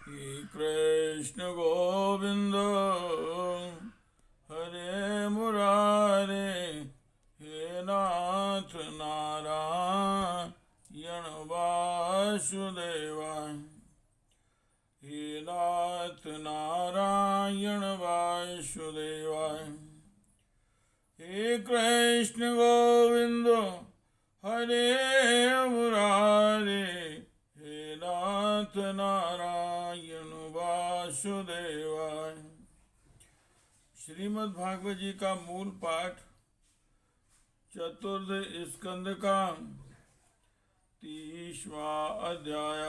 हे कृष्ण गोविंद हरे मुरारे, हे नाथ नारायण वासुदेवाय, हे नाथ नारायण वासुदेवाय। हे कृष्ण गोविंद हरे मुरारे, हे नाथ नारायण वासुदेवाय। श्रीमद् भागवत जी का मूल पाठ चतुर्थ स्कंद का 30वां अध्याय।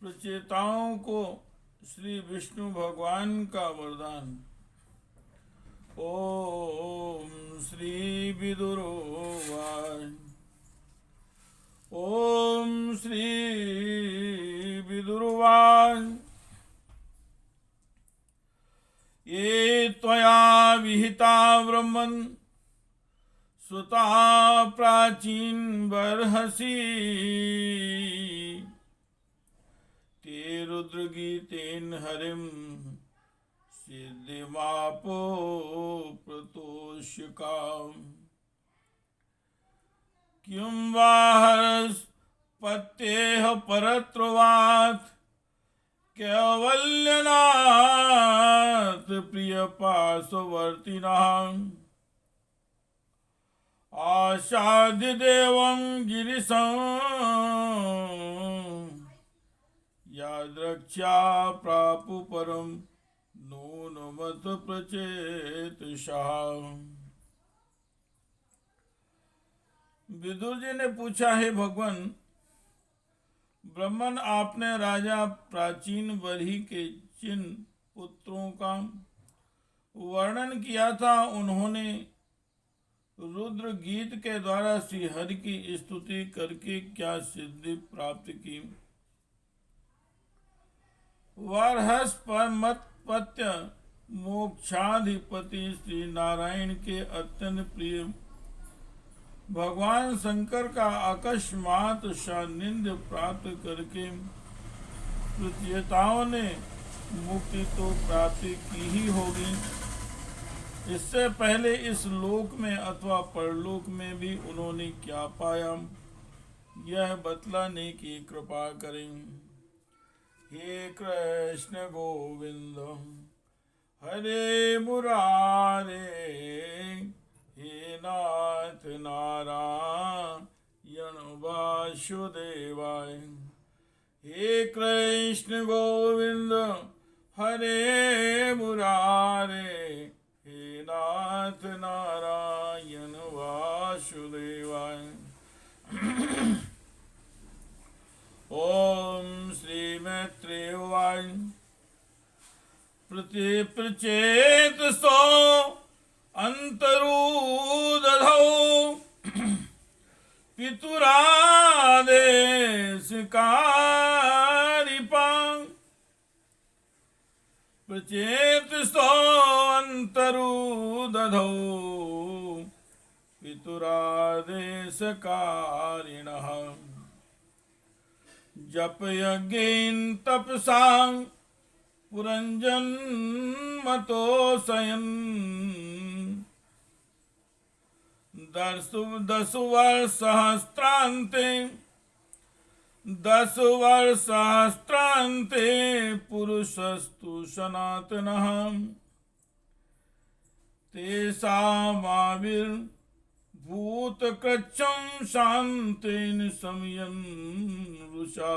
प्रचेताओं को श्री विष्णु भगवान का वरदान। ओम श्री विदुरोवाच। ओम श्री विदुरोवाच। ये त्वया विहिता ब्रह्मन् सुता प्राचीन बर्हसि, ते रुद्रगीतेन हरिं सिद्धिमापो प्रतोष्यका। किं वा हरस्पत्येह परत्रवात्, कैवल्यनाथ प्रिय पार्श्ववर्तिनः। आसाद्य देवं गिरिशं याद्रक्षा प्रापु परम नूनमत प्रचेतसः। विदुर जी ने पूछा, है भगवान, ब्रह्मन आपने राजा प्राचीन बलि के जिन पुत्रों का वर्णन किया था, उन्होंने रुद्र गीत के द्वारा श्री हरि की स्तुति करके क्या सिद्धि प्राप्त की? वार्हस्पत्य मोक्षाधिपति श्री नारायण के अत्यंत प्रिय भगवान शंकर का अकस्मात सान्निध्य प्राप्त करके प्रचेताओं ने मुक्ति तो प्राप्त की ही होगी, इससे पहले इस लोक में अथवा परलोक में भी उन्होंने क्या पाया, यह बतलाने की कृपा करें। हे कृष्ण गोविंद हरे मुरारे, हे नाथ नारायण वासुदेवाय। हे कृष्ण गोविंद हरे मुरारे, हे नाथ नारायण वासुदेवाय। ओम श्री मैत्रेय उवाच। प्रचेतसो अंतरुदधौ पितुरादेशकारिपां। प्रचेतसो अंतरुदधौ पितुरादेशकारिणः। जप यज्ञेन तपसा पुरंजन्मतोषयन्। दशवर्षसहस्रान्ते पुरुषस्तु सनातनः। तेषामाविर्भूतकृच्छं शान्तेन शमयन् रुषा।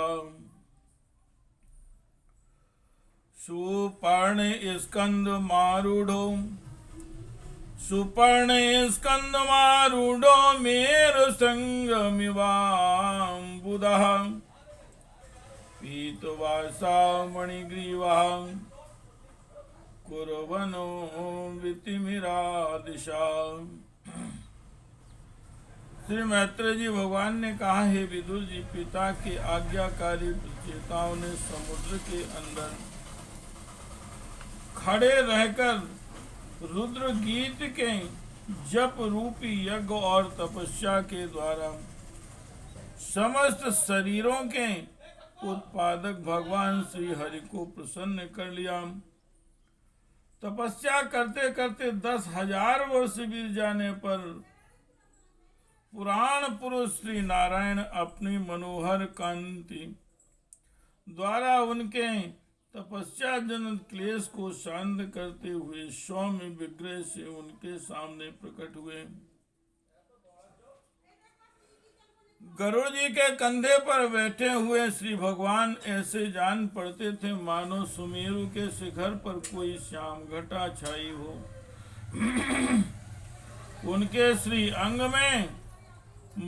सुपर्णे स्कंदमारूढ़ो मेरुसंगमिवाम्बुधः। पीतवासा मणिग्रीवः कुर्वनो वितिमिरादिशा। श्री मैत्रेय जी भगवान ने कहा, है विदुर जी, पिता के आज्ञाकारी प्रचेताओं ने समुद्र के अंदर खड़े रहकर रुद्र गीत के जप रूपी यज्ञ और तपस्या के द्वारा समस्त शरीरों के उत्पादक भगवान श्री हरि को प्रसन्न कर लिया। तपस्या करते करते 10,000 वर्ष बीत जाने पर पुराण पुरुष श्री नारायण अपनी मनोहर कांति द्वारा उनके तपस्या जनक क्लेश को शांत करते हुए सौम्य विग्रह से उनके सामने प्रकट हुए। गरुड़ जी के कंधे पर बैठे हुए श्री भगवान ऐसे जान पड़ते थे मानो सुमेरु के शिखर पर कोई श्याम घटा छाई हो। उनके श्री अंग में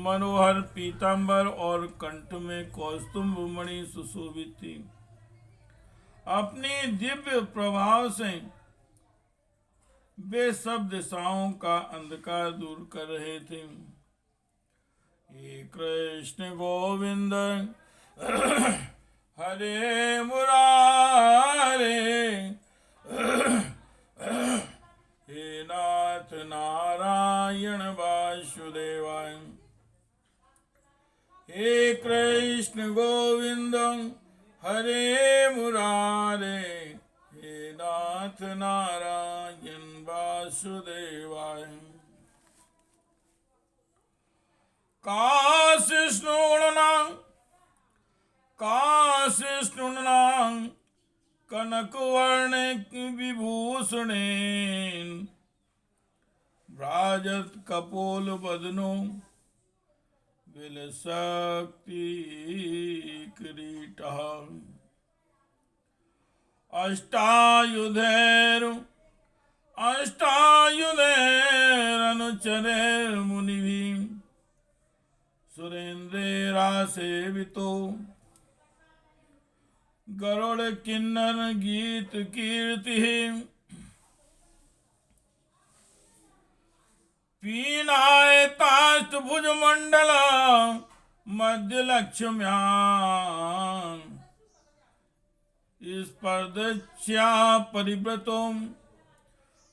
मनोहर पीतांबर और कंठ में कौस्तुभ मणि सुशोभित थी। अपनी दिव्य प्रभाव से वे सब दिशाओं का अंधकार दूर कर रहे थे। हे कृष्ण गोविंद हरे मुरारे, हे नाथ नारायण वासुदेवाय। हे कृष्ण गोविंद हरे मुरारे, हे नाथ नारायण वासुदेवाय। काशिष्णुना कनकवर्ण विभूषणेन व्राजत कपोल बदनो विलसक्ति किरीटः। अष्टायुधैरनुचरैर्मुनिभिः सुरेन्द्रैरासेवितो गरुड़ किन्नर गीत कीर्ति। पीनायताष्टभुज मंडल मध्य लक्ष्म्यां स्पर्धच्या परिव्रतो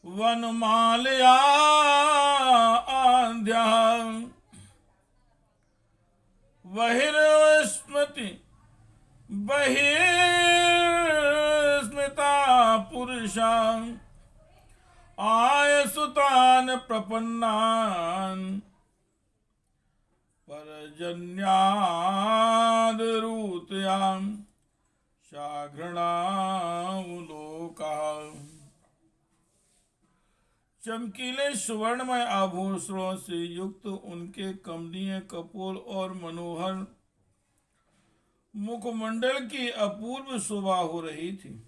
वनमालया आद्या। बहिर्स्मृता पुरुषा आयसुतान प्रपन्नान परजन्यादरूतयां साघृणावलोका। चमकीले सुवर्णमय आभूषणों से युक्त उनके कमनीय कपोल और मनोहर मुखमंडल की अपूर्व शोभा हो रही थी।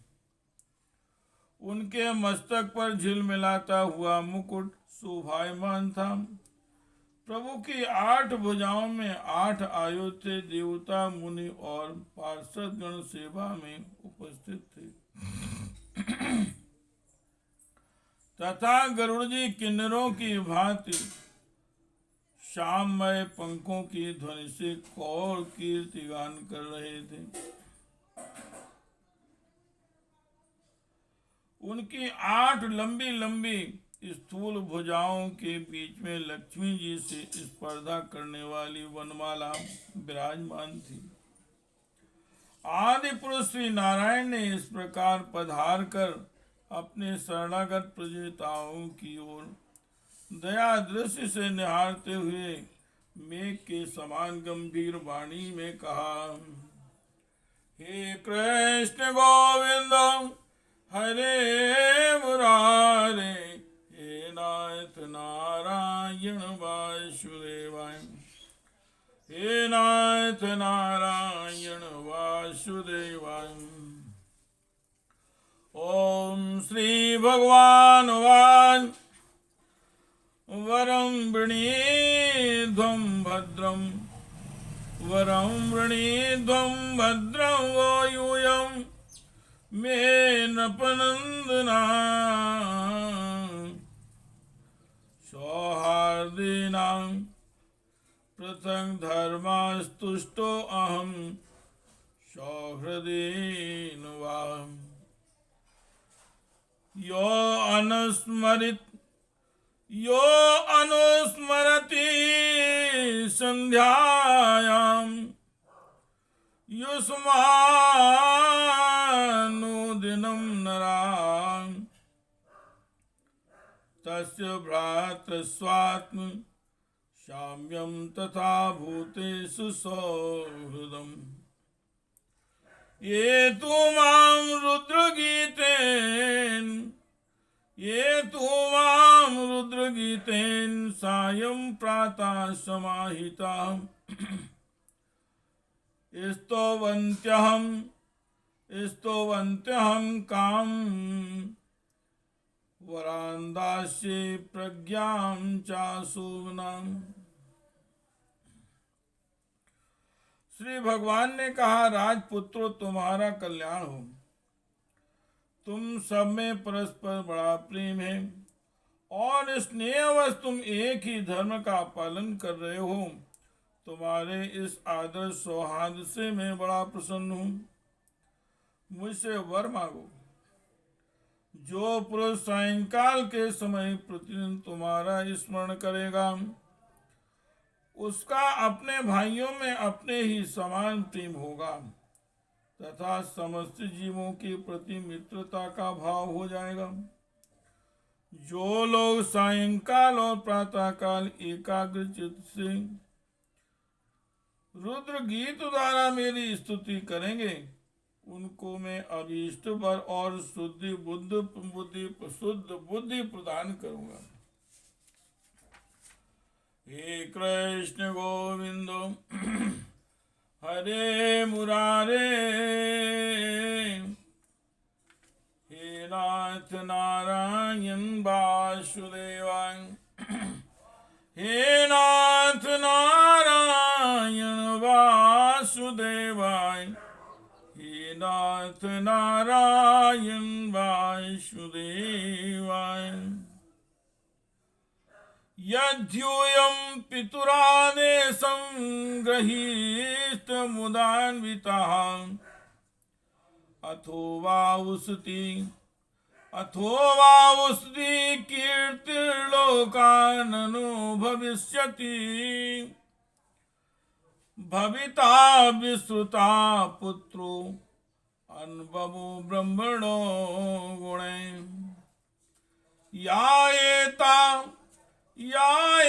उनके मस्तक पर झिलमिलाता हुआ मुकुट शोभायमान था। प्रभु की 8 भुजाओं में 8 आयु थे। देवता मुनि और पार्षद गण सेवा में उपस्थित थे तथा गरुड़ जी किन्नरों की भांति श्याममय पंखों की ध्वनि से कौर कीर्तिगान कर रहे थे। उनकी 8 लंबी लंबी स्थूल भुजाओं के बीच में लक्ष्मी जी से स्पर्धा करने वाली वनमाला विराजमान थी। आदि पुरुष श्री नारायण ने इस प्रकार पधार कर अपने शरणागत प्रजेताओं की ओर दया दृष्टि से निहारते हुए मेघ के समान गंभीर वाणी में कहा, हे कृष्ण गोविंद हरे मुरारे, हे नाथ नारायण वासुदेवाय, हे नाथ नारायण वासुदेवाय। ओम श्री भगवान वाच वरं वृणीध्वं भद्रं, वरं वृणीध्वं भद्रं वो यूयं मे नृपनन्दना। सौहार्दिनां पृथक् धर्मास्तुष्टो अहं सौहृदेन वा। यो अनुस्मरति संध्यायां युष्मानुदिनं नरान् तस्य भ्रातृस्वात्म शाम्यं तथा भूतेषु सौहृदम् ये तु मां रुद्रगीतेन सायं प्रातः समाहिता स्तोवन्त्यहं काम वरान्दास्ये प्रज्ञां चाशुवनाम्। श्री भगवान ने कहा, राजपुत्रों, तुम्हारा कल्याण हो। तुम सब में परस्पर बड़ा प्रेम है और स्नेहवश तुम एक ही धर्म का पालन कर रहे हो। तुम्हारे इस आदर्श सौहार्द से मैं बड़ा प्रसन्न हूँ। मुझसे वर मांगो। जो पुरुष सायंकाल के समय प्रतिदिन तुम्हारा स्मरण करेगा, उसका अपने भाइयों में अपने ही समान प्रेम होगा तथा समस्त जीवों के प्रति मित्रता का भाव हो जाएगा। जो लोग सायंकाल और प्रातःकाल एकाग्र चित्त से रुद्र गीत द्वारा मेरी स्तुति करेंगे, उनको मैं अभीष्ट वर और शुद्ध बुद्धि प्रदान करूंगा। हे कृष्ण गोविंद हरे मुरारे, हे नाथ नारायण वासुदेवाय, हे नाथ नारायण वासुदेवाय, हे नाथ नारायण वासुदेवाय। यद्यूयं पितुरादेशं गृहीत मुदान्वितः अथो वा उसति कीर्तिर्लोकाननु भविष्यति। भविता विश्रुता पुत्रो अनुभवो ब्रह्मणो गुणे। या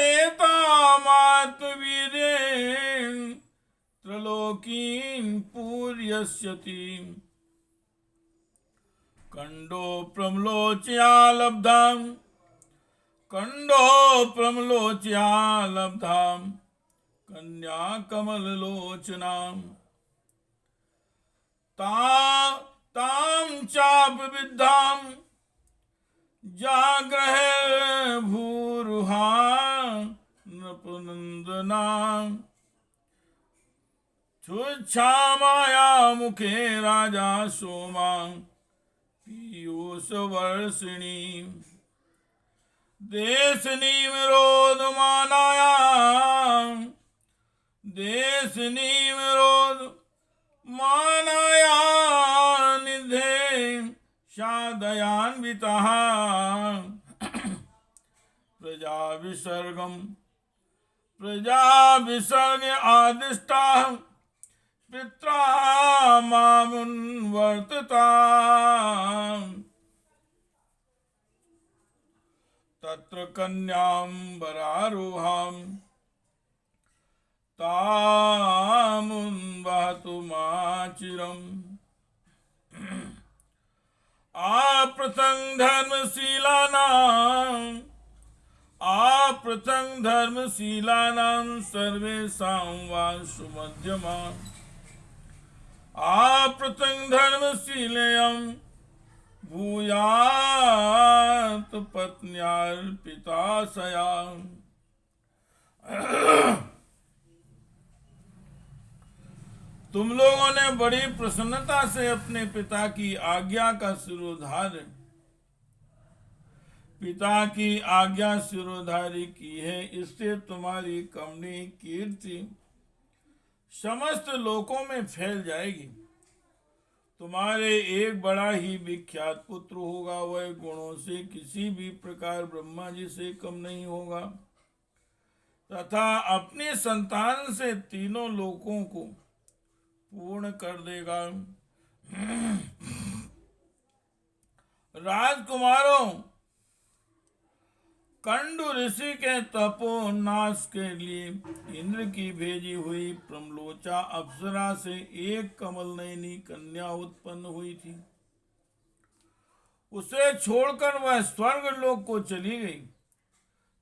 एतामात्मवीर्येण त्रलोकीं पूरयिष्यति। कंडो प्रमलोच्या लब्धां कन्या कमललोचनां तां चापविद्धां जाग्रहे भूरुहा नृपनन्दनां। छुच्छामाया मुखे राजा सोमा पीयूषवर्षिणी। देशनीं रोदमानाया निधे शादयान्वितः। प्रजा आदिष्टा पित्रा मामुन्वर्तता। तत्र कन्यां वरारोहां तामुन्वहतुमाचिरम्। आपृथं धर्मशीलानां सर्वेषां वा सुमध्यमा। आपृथं धर्मशीलयं भूयात् पत्न्यार्पिताशया। तुम लोगों ने बड़ी प्रसन्नता से अपने पिता की आज्ञा का सिरोधारी की है। इससे तुम्हारी कमनी कीर्ति समस्त लोकों में फैल जाएगी। तुम्हारे एक बड़ा ही विख्यात पुत्र होगा। वह गुणों से किसी भी प्रकार ब्रह्मा जी से कम नहीं होगा तथा अपनी संतान से तीनों लोकों को पूर्ण कर देगा। राजकुमारों, कंडु ऋषि के तपोनाश के लिए इंद्र की भेजी हुई प्रमलोचा अप्सरा से एक कमल नयनी कन्या उत्पन्न हुई थी। उसे छोड़कर वह स्वर्ग लोक को चली गई।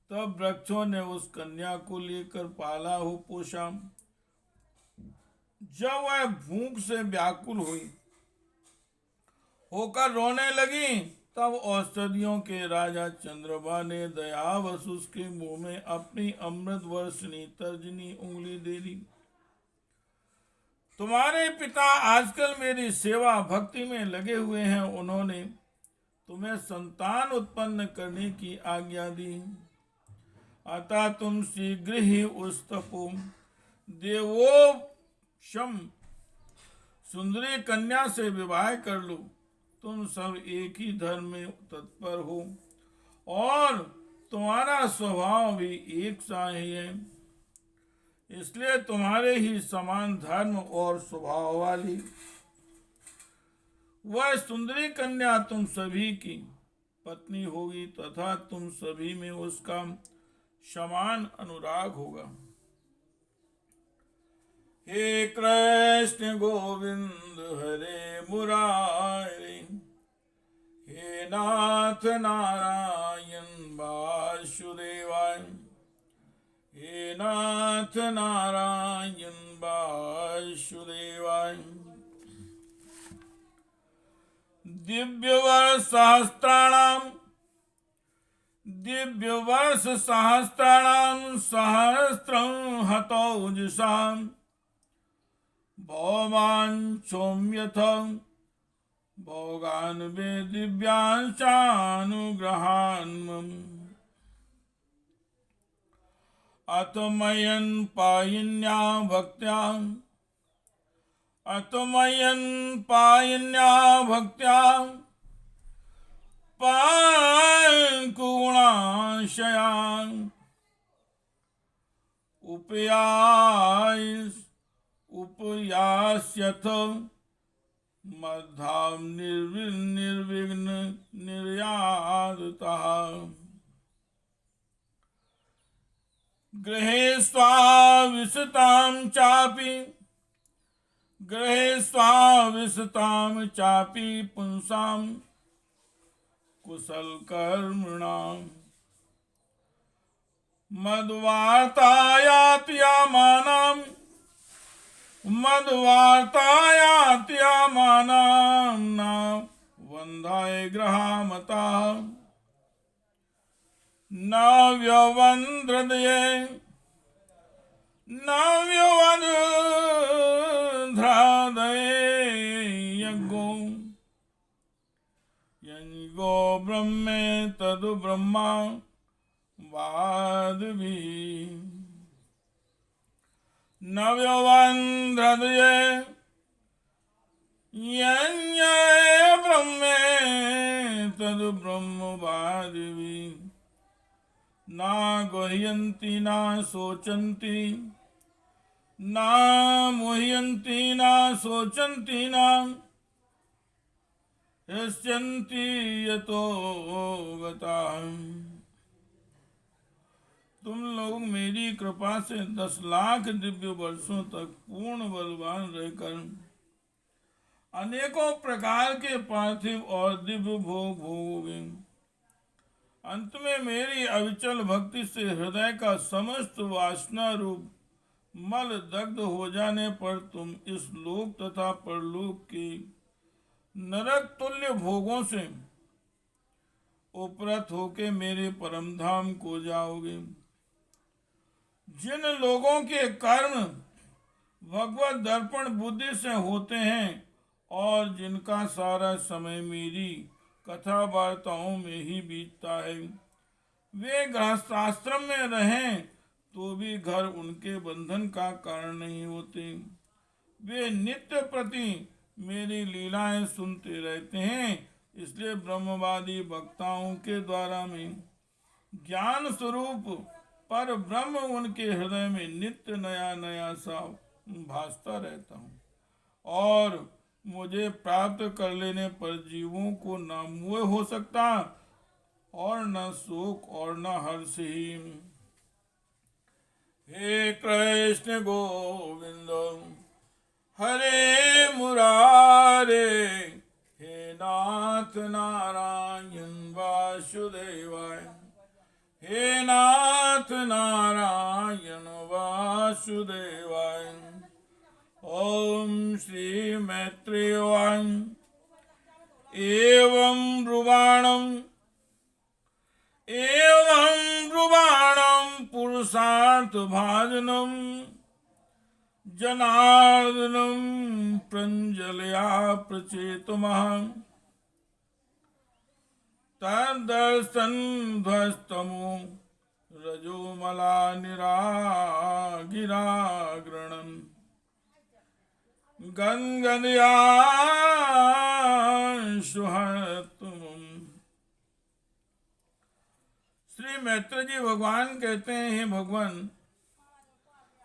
तब वृक्षों ने उस कन्या को लेकर पाला हो पोषा। जब वह भूख से व्याकुल हुई होकर रोने लगी, तब औषधियों के राजा चंद्रमा ने दयावश उसके मुंह में अपनी अमृत वर्षिणी तर्जनी उंगली दे दी। तुम्हारे पिता आजकल मेरी सेवा भक्ति में लगे हुए हैं। उन्होंने तुम्हें संतान उत्पन्न करने की आज्ञा दी। अतः तुम शीघ्र ही उस तपो देवोपम सुंदरी कन्या से विवाह कर लो। तुम सब एक ही धर्म में तत्पर हो और तुम्हारा स्वभाव भी एक सा ही है, इसलिए तुम्हारे ही समान धर्म और स्वभाव वाली वह सुंदरी कन्या तुम सभी की पत्नी होगी तथा तुम सभी में उसका समान अनुराग होगा। हे कृष्ण गोविंद हरे मुरारी, हे नाथ नारायण वासुदेवाय, हे नाथ नारायण वासुदेवाय। दिव्यवर्ष सहस्त्राणाम सहस्त्रं हतौजुषाम् भौमांचोम्यथ भोगान् वे दिव्यांशानुग्रहान्। अतमयन् पायिन्या भक्त्या पांकुणाशयान् उपयास्यथ मद्धाम निर्विघ्न निर्याततः। गृहे स्वाविशतां चापि पुंसां कुशल कर्मणां मद्वार्तायात्यामानां न वन्धाय ग्रहामता न व्यवन्द्रदये यज्ञो यज्ञो ब्रह्मे तदु ब्रह्मा वादभिः न व्यवन्द्रदये यज्ञे ब्रह्मे तदु ब्रह्मवादिभिः न गुह्यन्ति न शोचन्ति न मुह्यन्ति न शोचन्ति न हृष्यन्ति यतो गताः। तुम लोग मेरी कृपा से 10 लाख दिव्य वर्षों तक पूर्ण बलवान रहकर अनेकों प्रकार के पार्थिव और दिव्य भोग भोगोगे। अंत में मेरी अविचल भक्ति से हृदय का समस्त वासना रूप मल दग्ध हो जाने पर तुम इस लोक तथा परलोक के नरक तुल्य भोगों से उपरत होके मेरे परम धाम को जाओगे। जिन लोगों के कर्म भगवत दर्पण बुद्धि से होते हैं और जिनका सारा समय मेरी कथा वार्ताओं में ही बीतता है, वे गृहस्थाश्रम में रहें तो भी घर उनके बंधन का कारण नहीं होते। वे नित्य प्रति मेरी लीलाएं सुनते रहते हैं, इसलिए ब्रह्मवादी वक्ताओं के द्वारा मैं ज्ञान स्वरूप पर ब्रह्म उनके हृदय में नित्य नया नया सा भासता रहता हूँ। और मुझे प्राप्त कर लेने पर जीवों को न मोह हो सकता और न शोक और न हर्ष ही। हे कृष्ण गोविंद हरे मुरारे, हे नाथ नारायण वासुदेवाय, हे नाथ नारायण वासुदेवाय। ओम श्री मैत्रेयवाय एवं ब्रुवाणं पुरुषार्थ भाजनम जनार्दनम प्रंजलया प्रचेतमः तदर्शन ध्वस्तमो रजोमला निरागिराग्रणं गंगदया सुहतुम। श्री मैत्र जी भगवान कहते हैं, हे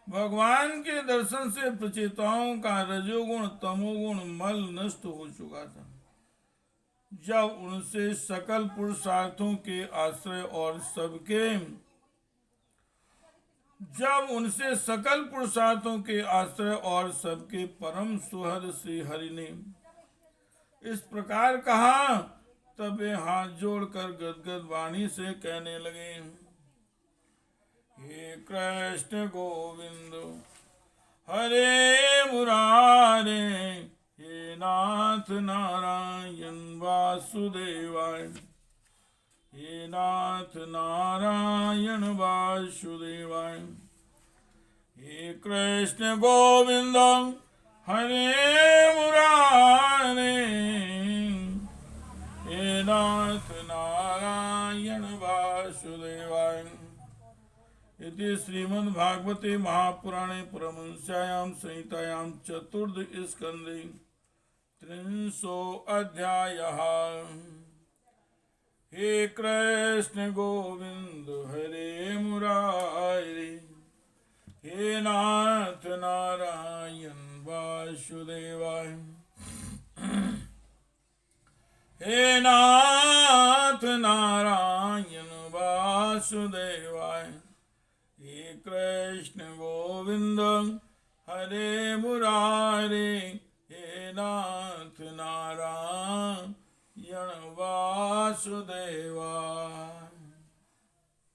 भगवान के दर्शन से प्रचेताओं का रजोगुण तमोगुण मल नष्ट हो चुका था। जब उनसे सकल पुरुषार्थों के आश्रय और सबके परम सुहृद श्री हरि ने इस प्रकार कहा, तब वे हाथ जोड़कर गदगद वाणी से कहने लगे, हे कृष्ण गोविंद हरे मुरारे, हे नाथ नारायण वासुदेवाय, हे नाथ नारायण वासुदेवाय। हे कृष्ण गोविंद हरे मुरारे, हे नाथ नारायण वासुदेवाय। इति श्रीमद्भागवते महापुराणे परमहंस्यायां संहितायां चतुर्थ स्कंदे 300 अध्यायः। हे कृष्ण गोविंद हरे मुरारे, हे नाथ नारायण वासुदेवाय, हे नाथ नारायण वासुदेवाय। हे कृष्ण गोविंद हरे मुरारे, हे नाथ नारायण वासुदेवाय।